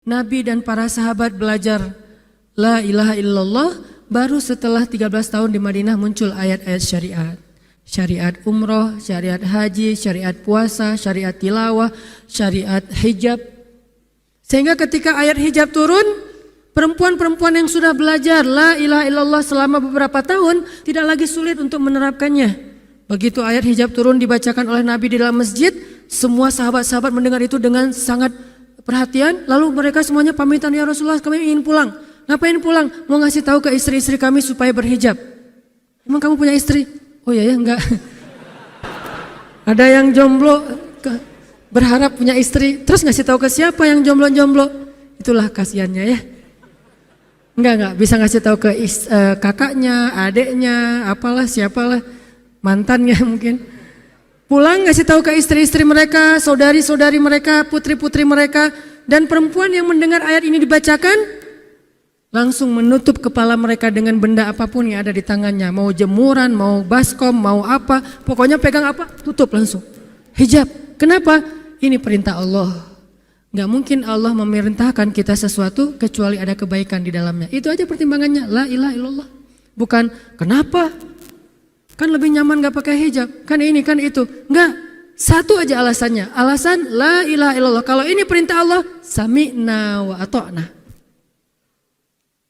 Nabi dan para sahabat belajar la ilaha illallah, baru setelah 13 tahun di Madinah muncul ayat-ayat syariat. Syariat umroh, syariat haji, syariat puasa, syariat tilawah, syariat hijab. Sehingga ketika ayat hijab turun, perempuan-perempuan yang sudah belajar la ilaha illallah selama beberapa tahun tidak lagi sulit untuk menerapkannya. Begitu ayat hijab turun dibacakan oleh Nabi di dalam masjid, semua sahabat-sahabat mendengar itu dengan sangat perhatian. Lalu mereka semuanya pamitan, ya Rasulullah kami ingin pulang. Ngapain pulang? Mau ngasih tahu ke istri-istri kami supaya berhijab. Emang kamu punya istri? Oh ya enggak. Ada yang jomblo berharap punya istri, terus ngasih tahu ke siapa yang jomblo-jomblo? Itulah kasihannya ya. Enggak bisa ngasih tahu ke kakaknya, adeknya, apalah siapalah, mantannya mungkin. Pulang ngasih tahu ke istri-istri mereka, saudari-saudari mereka, putri-putri mereka, dan perempuan yang mendengar ayat ini dibacakan langsung menutup kepala mereka dengan benda apapun yang ada di tangannya. Mau jemuran, mau baskom, mau apa, pokoknya pegang apa, tutup langsung. Hijab. Kenapa? Ini perintah Allah. Gak mungkin Allah memerintahkan kita sesuatu kecuali ada kebaikan di dalamnya. Itu aja pertimbangannya, la ilaha illallah. Bukan kenapa? Kan lebih nyaman gak pakai hijab, kan ini, kan itu. Enggak, satu aja alasannya. Alasan la ilaha illallah. Kalau ini perintah Allah, sami'na wa ata'na.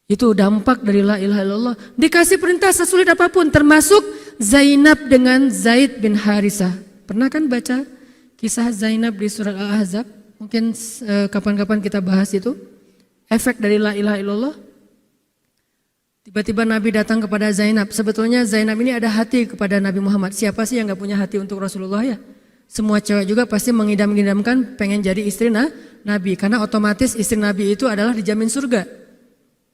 Itu dampak dari la ilaha illallah. Dikasih perintah sesulit apapun, termasuk Zainab dengan Zaid bin Harisah. Pernah kan baca kisah Zainab di surat Al-Ahzab? Mungkin kapan-kapan kita bahas itu. Efek dari la ilaha illallah. Tiba-tiba Nabi datang kepada Zainab. Sebetulnya Zainab ini ada hati kepada Nabi Muhammad. Siapa sih yang gak punya hati untuk Rasulullah ya? Semua cewek juga pasti mengidam-idamkan pengen jadi istri Nabi. Karena otomatis istri Nabi itu adalah dijamin surga.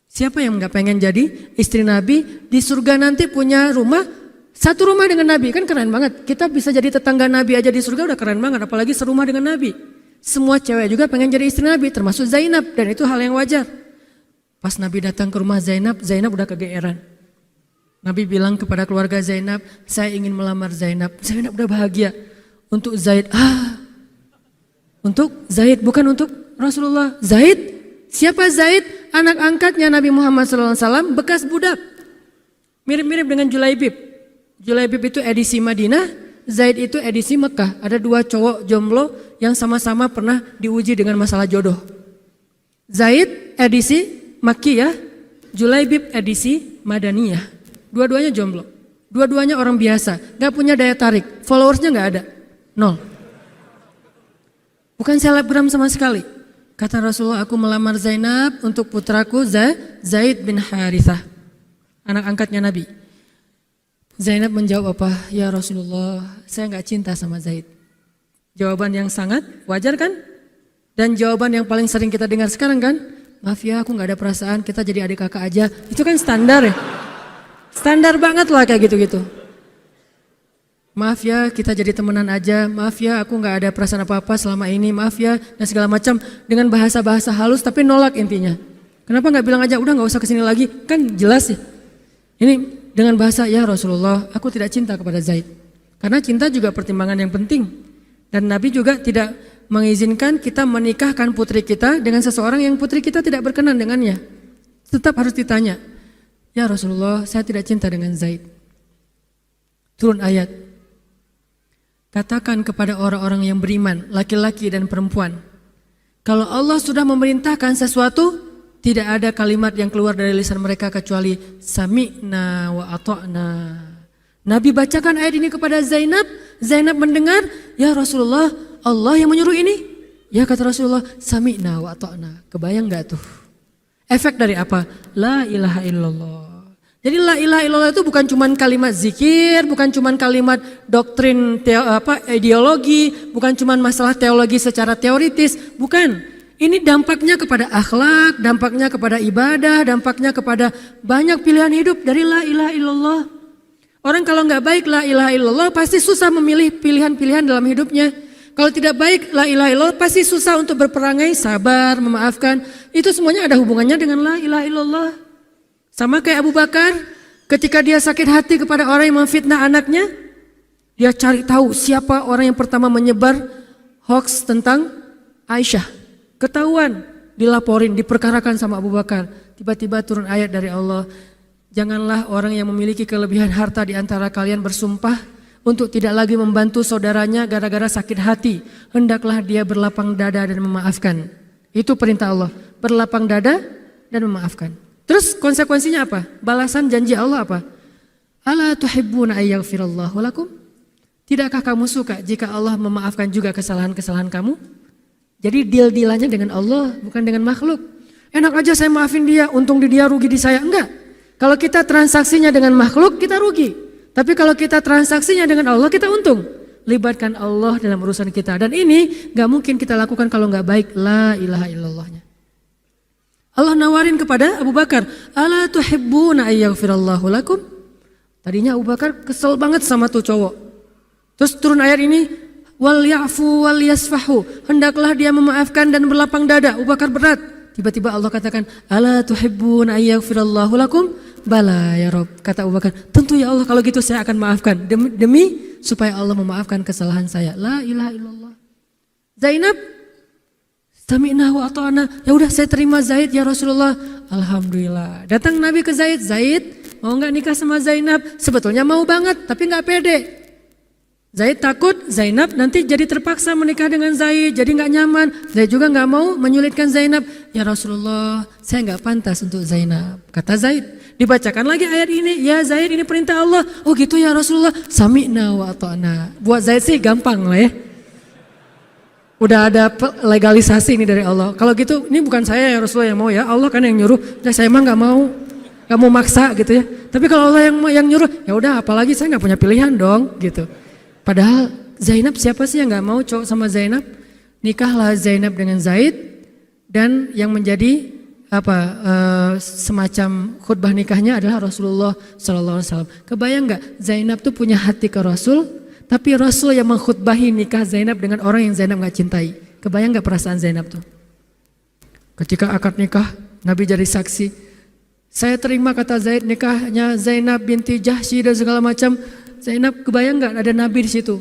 Siapa yang gak pengen jadi istri Nabi? Di surga nanti punya rumah, satu rumah dengan Nabi. Kan keren banget. Kita bisa jadi tetangga Nabi aja di surga udah keren banget. Apalagi serumah dengan Nabi. Semua cewek juga pengen jadi istri Nabi, termasuk Zainab. Dan itu hal yang wajar. Pas Nabi datang ke rumah Zainab, Zainab udah kegeeran. Nabi bilang kepada keluarga Zainab, saya ingin melamar Zainab. Zainab udah bahagia. Untuk Zaid, untuk Zaid, bukan untuk Rasulullah. Zaid? Siapa Zaid? Anak angkatnya Nabi Muhammad SAW, bekas budak. Mirip-mirip dengan Julaibib. Julaibib itu edisi Madinah, Zaid itu edisi Mekah. Ada dua cowok jomblo yang sama-sama pernah diuji dengan masalah jodoh. Zaid edisi Makkiyah, Julaibib edisi Madaniyah. Dua-duanya jomblo. Dua-duanya orang biasa, gak punya daya tarik. Followersnya gak ada, 0. Bukan selebgram sama sekali. Kata Rasulullah, aku melamar Zainab untuk putraku Zaid bin Harithah, anak angkatnya Nabi. Zainab menjawab apa? Ya Rasulullah, saya gak cinta sama Zaid. Jawaban yang sangat wajar kan? Dan jawaban yang paling sering kita dengar sekarang kan? Maaf ya, aku gak ada perasaan, kita jadi adik kakak aja. Itu kan standar ya? Standar banget lah kayak gitu-gitu. Maaf ya, kita jadi temenan aja. Maaf ya, aku gak ada perasaan apa-apa selama ini. Maaf ya, dan segala macam dengan bahasa-bahasa halus tapi nolak intinya. Kenapa gak bilang aja, udah gak usah kesini lagi? Kan jelas ya. Ini dengan bahasa, ya Rasulullah, aku tidak cinta kepada Zaid. Karena cinta juga pertimbangan yang penting. Dan Nabi juga tidak mengizinkan kita menikahkan putri kita dengan seseorang yang putri kita tidak berkenan dengannya. Tetap harus ditanya, ya Rasulullah, saya tidak cinta dengan Zaid. Turun ayat. Katakan kepada orang-orang yang beriman, laki-laki dan perempuan, kalau Allah sudah memerintahkan sesuatu, tidak ada kalimat yang keluar dari lisan mereka kecuali sami'na wa ata'na. Nabi bacakan ayat ini kepada Zainab, Zainab mendengar, ya Rasulullah, Allah yang menyuruh ini. Ya kata Rasulullah, sami'na wa ata'na. Kebayang gak tuh? Efek dari apa? La ilaha illallah. Jadi la ilaha illallah itu bukan cuma kalimat zikir, bukan cuma kalimat doktrin ideologi, bukan cuma masalah teologi secara teoritis, bukan. Ini dampaknya kepada akhlak, dampaknya kepada ibadah, dampaknya kepada banyak pilihan hidup dari la ilaha illallah. Orang kalau nggak baik la ilaha illallah pasti susah memilih pilihan-pilihan dalam hidupnya. Kalau tidak baik la ilaha illallah pasti susah untuk berperangai, sabar, memaafkan. Itu semuanya ada hubungannya dengan la ilaha illallah. Sama kayak Abu Bakar, ketika dia sakit hati kepada orang yang memfitnah anaknya, dia cari tahu siapa orang yang pertama menyebar hoax tentang Aisyah. Ketahuan, dilaporin, diperkarakan sama Abu Bakar. Tiba-tiba turun ayat dari Allah, janganlah orang yang memiliki kelebihan harta di antara kalian bersumpah untuk tidak lagi membantu saudaranya gara-gara sakit hati. Hendaklah dia berlapang dada dan memaafkan. Itu perintah Allah, berlapang dada dan memaafkan. Terus konsekuensinya apa? Balasan janji Allah apa? Ala tuhibbuna ayyaghfirallahu lakum? Tidakkah kamu suka jika Allah memaafkan juga kesalahan-kesalahan kamu? Jadi deal-dealannya dengan Allah, bukan dengan makhluk. Enak aja saya maafin dia, untung di dia, rugi di saya. Enggak. Kalau kita transaksinya dengan makhluk, kita rugi. Tapi kalau kita transaksinya dengan Allah, kita untung. Libatkan Allah dalam urusan kita. Dan ini gak mungkin kita lakukan kalau gak baik. La ilaha illallahnya. Allah nawarin kepada Abu Bakar, ala tuhibbuna ayyaghfirallahu lakum? Tadinya Abu Bakar kesel banget sama tuh cowok. Terus turun ayat ini, wal ya'fu wal yasfahu. Hendaklah dia memaafkan dan berlapang dada. Abu Bakar berat. Tiba-tiba Allah katakan, ala tuhibbuna ayyaghfirallahu lakum? Bala ya Rob, kata Abu Bakar, tentu ya Allah, kalau gitu saya akan maafkan. Demi supaya Allah memaafkan kesalahan saya. La ilaha illallah. Zainab, sami'na wa ata'na. Ya udah saya terima Zaid ya Rasulullah. Alhamdulillah. Datang Nabi ke Zaid, Zaid mau gak nikah sama Zainab? Sebetulnya mau banget, tapi gak pede. Zaid takut Zainab nanti jadi terpaksa menikah dengan Zaid, jadi gak nyaman. Zaid juga gak mau menyulitkan Zainab. Ya Rasulullah, saya gak pantas untuk Zainab. Kata Zaid, dibacakan lagi ayat ini. Ya Zaid, ini perintah Allah. Oh gitu ya Rasulullah, sami'na wa ata'na. Buat Zaid sih gampang lah ya. Udah ada legalisasi ini dari Allah. Kalau gitu, ini bukan saya ya Rasulullah yang mau ya, Allah kan yang nyuruh. Ya saya emang gak mau maksa gitu ya. Tapi kalau Allah yang nyuruh, ya udah apalagi saya gak punya pilihan dong gitu. Padahal Zainab, siapa sih yang gak mau cowok sama Zainab? Nikahlah Zainab dengan Zaid, dan yang menjadi semacam khutbah nikahnya adalah Rasulullah SAW. Kebayang gak Zainab tuh punya hati ke Rasul, tapi Rasul yang mengkhutbahi nikah Zainab dengan orang yang Zainab gak cintai. Kebayang gak perasaan Zainab tuh? Ketika akad nikah, Nabi jadi saksi. Saya terima, kata Zaid, nikahnya Zainab binti Jahsy dan segala macam. Zainab, kebayang gak ada Nabi di situ?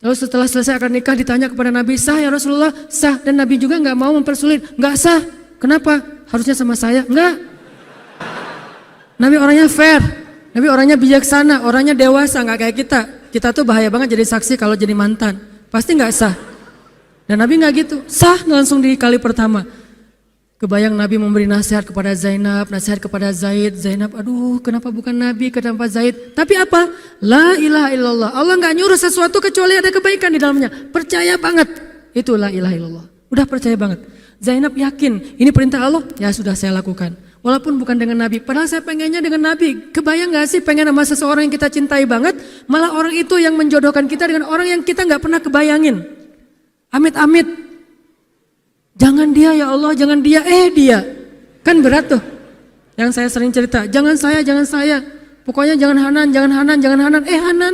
Lalu setelah selesai akad nikah ditanya kepada Nabi, sah ya Rasulullah? Sah. Dan Nabi juga gak mau mempersulit. Gak sah. Kenapa? Harusnya sama saya. Enggak. Nabi orangnya fair. Nabi orangnya bijaksana. Orangnya dewasa. Gak kayak kita. Kita tuh bahaya banget jadi saksi kalau jadi mantan. Pasti gak sah. Dan Nabi gak gitu. Sah langsung di kali pertama. Kebayang Nabi memberi nasihat kepada Zainab, nasihat kepada Zaid. Zainab, aduh kenapa bukan Nabi, kenapa Zaid? Tapi apa? La ilaha illallah. Allah gak nyuruh sesuatu kecuali ada kebaikan di dalamnya. Percaya banget. Itu la ilaha illallah. Udah percaya banget. Zainab yakin, ini perintah Allah, ya sudah saya lakukan. Walaupun bukan dengan Nabi, padahal saya pengennya dengan Nabi. Kebayang gak sih pengen sama seseorang yang kita cintai banget, malah orang itu yang menjodohkan kita dengan orang yang kita gak pernah kebayangin. Amit-amit. Jangan dia ya Allah, jangan dia, dia. Kan berat tuh. Yang saya sering cerita, jangan saya. Pokoknya jangan Hanan, Hanan.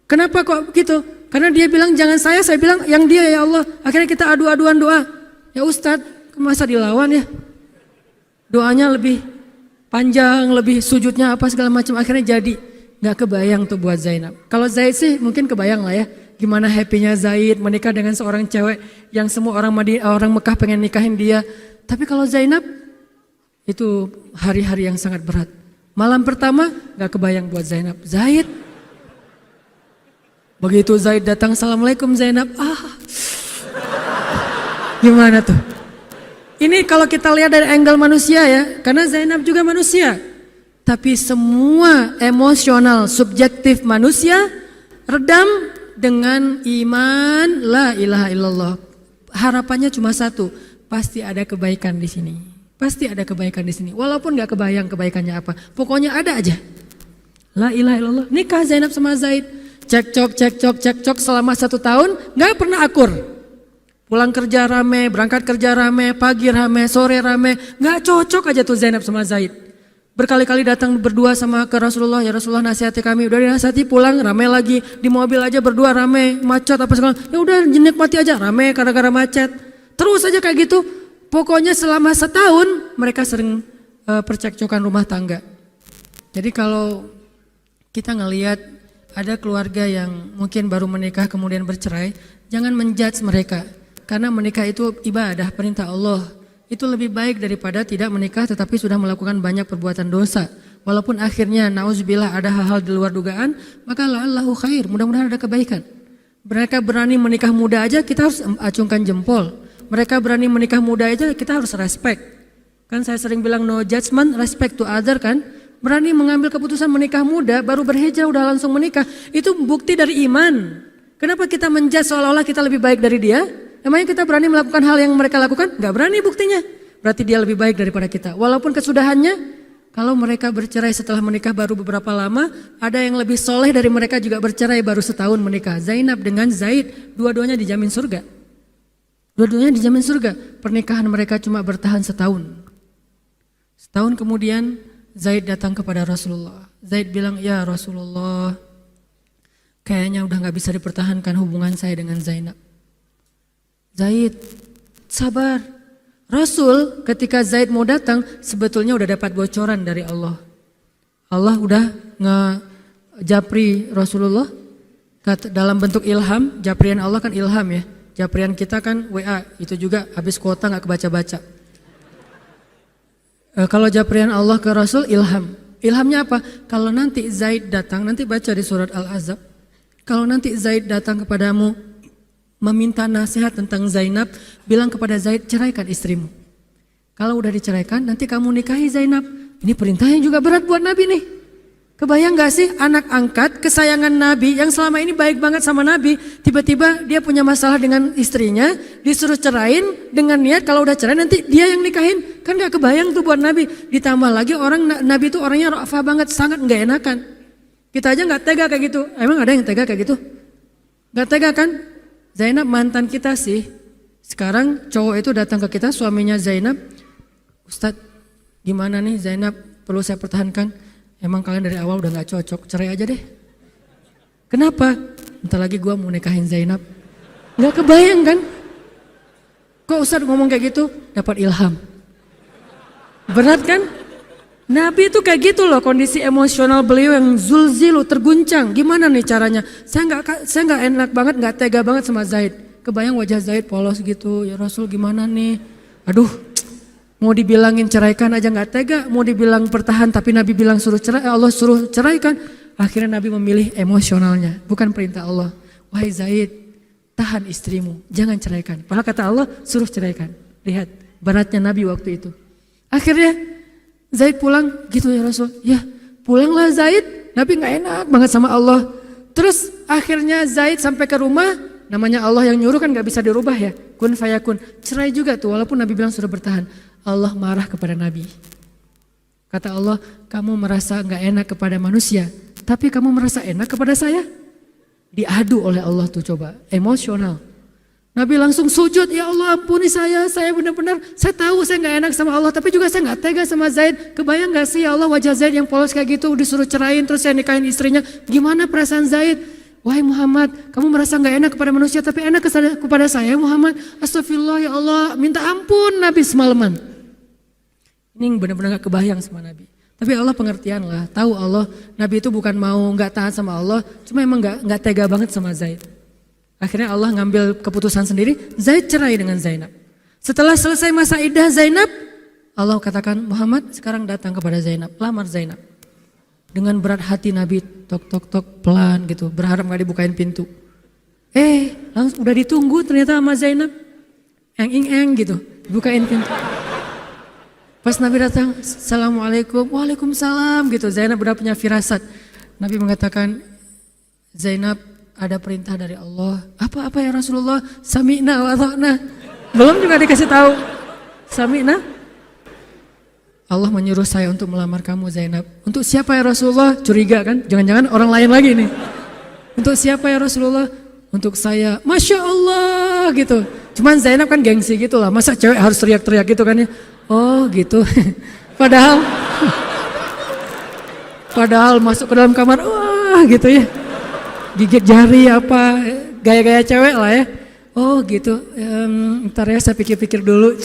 Kenapa kok gitu? Karena dia bilang jangan saya bilang yang dia ya Allah. Akhirnya kita adu-aduan doa. Ya Ustadz, masa dilawan ya? Doanya lebih panjang, lebih sujudnya apa segala macam, akhirnya jadi. Gak kebayang tuh buat Zainab. Kalau Zaid sih mungkin kebayang lah ya. Gimana happy-nya Zaid menikah dengan seorang cewek yang semua orang Mekah pengen nikahin dia. Tapi kalau Zainab, itu hari-hari yang sangat berat. Malam pertama gak kebayang buat Zainab. Zaid. Begitu Zaid datang, assalamualaikum Zainab. Gimana tuh? Ini kalau kita lihat dari angle manusia ya, karena Zainab juga manusia. Tapi semua emosional, subjektif manusia redam dengan iman la ilaha illallah. Harapannya cuma satu, pasti ada kebaikan di sini. Pasti ada kebaikan di sini. Walaupun gak kebayang kebaikannya apa, pokoknya ada aja. La ilaha illallah. Nikah Zainab sama Zaid, cekcok selama 1 tahun, gak pernah akur. Pulang kerja rame, berangkat kerja rame, pagi rame, sore rame, gak cocok aja tuh Zainab sama Zaid. Berkali-kali datang berdua sama ke Rasulullah, ya Rasulullah nasihati kami, udah dinasihati pulang rame lagi, di mobil aja berdua rame, macet apa segala, ya udah nikmati aja rame gara-gara macet, terus aja kayak gitu. Pokoknya selama 1 tahun mereka sering percekcokan rumah tangga. Jadi kalau kita ngelihat ada keluarga yang mungkin baru menikah kemudian bercerai, jangan menjudge mereka, karena menikah itu ibadah, perintah Allah. itu lebih baik daripada tidak menikah tetapi sudah melakukan banyak perbuatan dosa. Walaupun akhirnya nauzubillah ada hal-hal di luar dugaan, maka la'allahu khair, mudah-mudahan ada kebaikan. Mereka berani menikah muda aja kita harus acungkan jempol. Mereka berani menikah muda aja kita harus respect. Kan saya sering bilang no judgment, respect to other kan. Berani mengambil keputusan menikah muda, baru berhijrah udah langsung menikah. Itu bukti dari iman. Kenapa kita menjudge seolah-olah kita lebih baik dari dia? Emangnya kita berani melakukan hal yang mereka lakukan? Gak berani buktinya. Berarti dia lebih baik daripada kita. Walaupun kesudahannya, kalau mereka bercerai setelah menikah baru beberapa lama, ada yang lebih soleh dari mereka juga bercerai baru setahun menikah. Zainab dengan Zaid, dua-duanya dijamin surga. Dua-duanya dijamin surga. Pernikahan mereka cuma bertahan setahun. Setahun kemudian Zaid datang kepada Rasulullah. Zaid bilang, ya Rasulullah, kayaknya udah gak bisa dipertahankan hubungan saya dengan Zainab. Zaid, sabar. Rasul ketika Zaid mau datang sebetulnya udah dapat bocoran dari Allah. Allah udah ngejapri Rasulullah dalam bentuk ilham. Japrian Allah kan ilham ya. Japrian kita kan WA, itu juga habis kuota gak kebaca-baca. Kalau japrian Allah ke Rasul ilham. Ilhamnya apa? Kalau nanti Zaid datang, nanti baca di surat Al-Ahzab. Kalau nanti Zaid datang kepadamu meminta nasihat tentang Zainab, bilang kepada Zaid, ceraikan istrimu. Kalau udah diceraikan, nanti kamu nikahi Zainab. Ini perintahnya juga berat buat Nabi nih. Kebayang gak sih anak angkat kesayangan Nabi yang selama ini baik banget sama Nabi, tiba-tiba dia punya masalah dengan istrinya, disuruh cerain dengan niat kalau udah cerai nanti dia yang nikahin. Kan gak kebayang tuh buat Nabi. Ditambah lagi Nabi itu orangnya ra'afah banget, sangat gak enakan. Kita aja gak tega kayak gitu. Emang ada yang tega kayak gitu? Gak tega kan? Zainab mantan kita sih. Sekarang cowok itu datang ke kita, suaminya Zainab. Ustadz, gimana nih Zainab, perlu saya pertahankan? Emang kalian dari awal udah gak cocok, cerai aja deh. Kenapa? Bentar lagi gue mau nikahin Zainab. Gak kebayang kan? Kok Ustadz ngomong kayak gitu? Dapat ilham. Berat kan? Nabi itu kayak gitu loh, kondisi emosional beliau yang zulzilu, terguncang. Gimana nih caranya? Saya nggak enak banget, nggak tega banget sama Zaid. Kebayang wajah Zaid polos gitu, ya Rasul gimana nih? Aduh, mau dibilangin ceraikan aja nggak tega, mau dibilang pertahan tapi Nabi bilang suruh cerai, Allah suruh ceraikan. Akhirnya Nabi memilih emosionalnya, bukan perintah Allah. Wahai Zaid, tahan istrimu, jangan ceraikan. Padahal kata Allah suruh ceraikan. Lihat beratnya Nabi waktu itu. Akhirnya Zaid pulang, gitu ya Rasul. Ya pulanglah Zaid, Nabi gak enak banget sama Allah. Terus akhirnya Zaid sampai ke rumah, namanya Allah yang nyuruh kan gak bisa dirubah ya. Kun fayakun, cerai juga tuh walaupun Nabi bilang sudah bertahan. Allah marah kepada Nabi. Kata Allah, kamu merasa gak enak kepada manusia, tapi kamu merasa enak kepada saya? Diadu oleh Allah tuh coba, emosional. Nabi langsung sujud, ya Allah ampuni saya benar-benar, saya tahu saya gak enak sama Allah, tapi juga saya gak tega sama Zaid. Kebayang gak sih ya Allah wajah Zaid yang polos kayak gitu, disuruh cerain terus saya nikahin istrinya, gimana perasaan Zaid? Wahai Muhammad, kamu merasa gak enak kepada manusia tapi enak kepada saya Muhammad. Astagfirullah ya Allah, minta ampun Nabi semalaman. Ini benar-benar gak kebayang sama Nabi. Tapi Allah pengertian lah, tahu Allah Nabi itu bukan mau gak taat sama Allah, cuma emang gak tega banget sama Zaid. Akhirnya Allah ngambil keputusan sendiri, Zaid cerai dengan Zainab. Setelah selesai masa iddah Zainab, Allah katakan Muhammad sekarang datang kepada Zainab, lamar Zainab. Dengan berat hati Nabi tok pelan gitu, berharap gak dibukain pintu. Langsung udah ditunggu ternyata sama Zainab, eng gitu, dibukain pintu. Pas Nabi datang, Assalamualaikum, Waalaikumsalam gitu, Zainab udah punya firasat. Nabi mengatakan, Zainab ada perintah dari Allah. Apa ya Rasulullah? Sami'na wa ata'na. Belum juga dikasih tahu. Sami'na. Allah menyuruh saya untuk melamar kamu Zainab. Untuk siapa ya Rasulullah? Curiga kan? Jangan-jangan orang lain lagi nih. Untuk siapa ya Rasulullah? Untuk saya. Masya Allah gitu. Cuman Zainab kan gengsi gitu lah. Masa cewek harus teriak-teriak gitu kan ya? Oh gitu. Padahal masuk ke dalam kamar. Wah gitu ya. Gigit jari apa, gaya-gaya cewek lah ya. Oh gitu, ntar ya saya pikir-pikir dulu.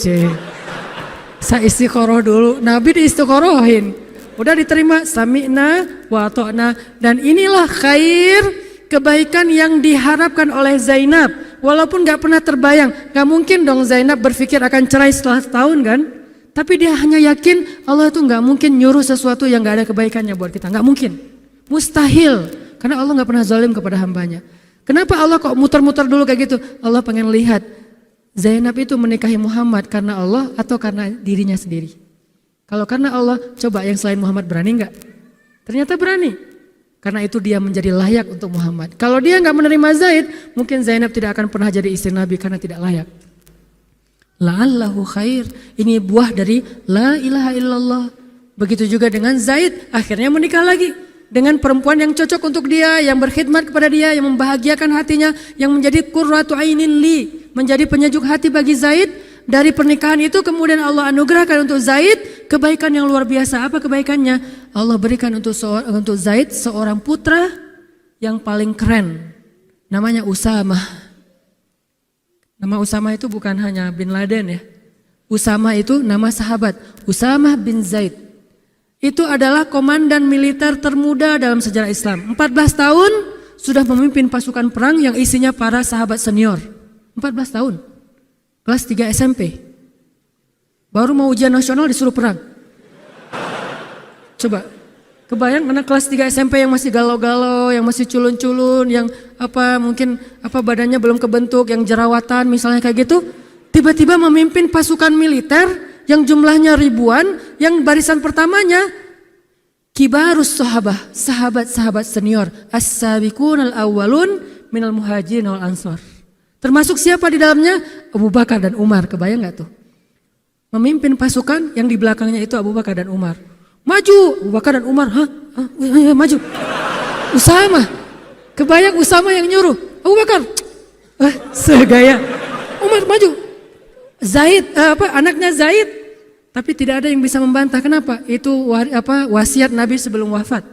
Saya istiqoroh dulu, Nabi diistiqorohin. Udah diterima, sami'na wa ata'na. Dan inilah khair, kebaikan yang diharapkan oleh Zainab. walaupun gak pernah terbayang, gak mungkin dong Zainab berpikir akan cerai setelah setahun kan? Tapi dia hanya yakin Allah itu gak mungkin nyuruh sesuatu yang gak ada kebaikannya buat kita, gak mungkin, mustahil, karena Allah gak pernah zalim kepada hambanya. Kenapa Allah kok muter-muter dulu kayak gitu? Allah pengen lihat Zainab itu menikahi Muhammad karena Allah atau karena dirinya sendiri. Kalau karena Allah, coba yang selain Muhammad berani enggak? Ternyata berani. Karena itu dia menjadi layak untuk Muhammad. Kalau dia enggak menerima Zaid, mungkin Zainab tidak akan pernah jadi istri Nabi karena tidak layak. La'allahu khair. Ini buah dari la ilaha illallah. Begitu juga dengan Zaid, akhirnya menikah lagi dengan perempuan yang cocok untuk dia, yang berkhidmat kepada dia, yang membahagiakan hatinya, yang menjadi qurratu ainin li, menjadi penyejuk hati bagi Zaid. Dari pernikahan itu kemudian Allah anugerahkan untuk Zaid kebaikan yang luar biasa. Apa kebaikannya? Allah berikan untuk Zaid seorang putra yang paling keren. Namanya Usamah. Nama Usamah itu bukan hanya bin Laden ya. Usamah itu nama sahabat. Usamah bin Zaid. Itu adalah komandan militer termuda dalam sejarah Islam. 14 tahun sudah memimpin pasukan perang yang isinya para sahabat senior. 14 tahun. Kelas 3 SMP. Baru mau ujian nasional disuruh perang. Coba, kebayang anak kelas 3 SMP yang masih galau-galau, yang masih culun-culun, yang mungkin badannya belum kebentuk, yang jerawatan misalnya kayak gitu. Tiba-tiba memimpin pasukan militer yang jumlahnya ribuan, yang barisan pertamanya kibarus sahabah, sahabat-sahabat senior, as-sabiqun al-awwalun minal muhajirin wal ansar. Termasuk siapa di dalamnya? Abu Bakar dan Umar. Kebayang gak tuh? Memimpin pasukan yang di belakangnya itu Abu Bakar dan Umar. Maju! Abu Bakar dan Umar. Maju. Usamah. Kebayang Usamah yang nyuruh. Abu Bakar. Segaya. Umar maju. Zaid, anaknya Zaid. Tapi tidak ada yang bisa membantah. Kenapa? Itu wasiat Nabi sebelum wafat.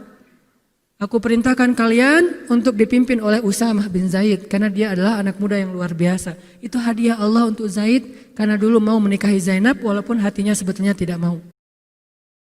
Aku perintahkan kalian untuk dipimpin oleh Usamah bin Zaid karena dia adalah anak muda yang luar biasa. Itu hadiah Allah untuk Zaid karena dulu mau menikahi Zainab walaupun hatinya sebetulnya tidak mau.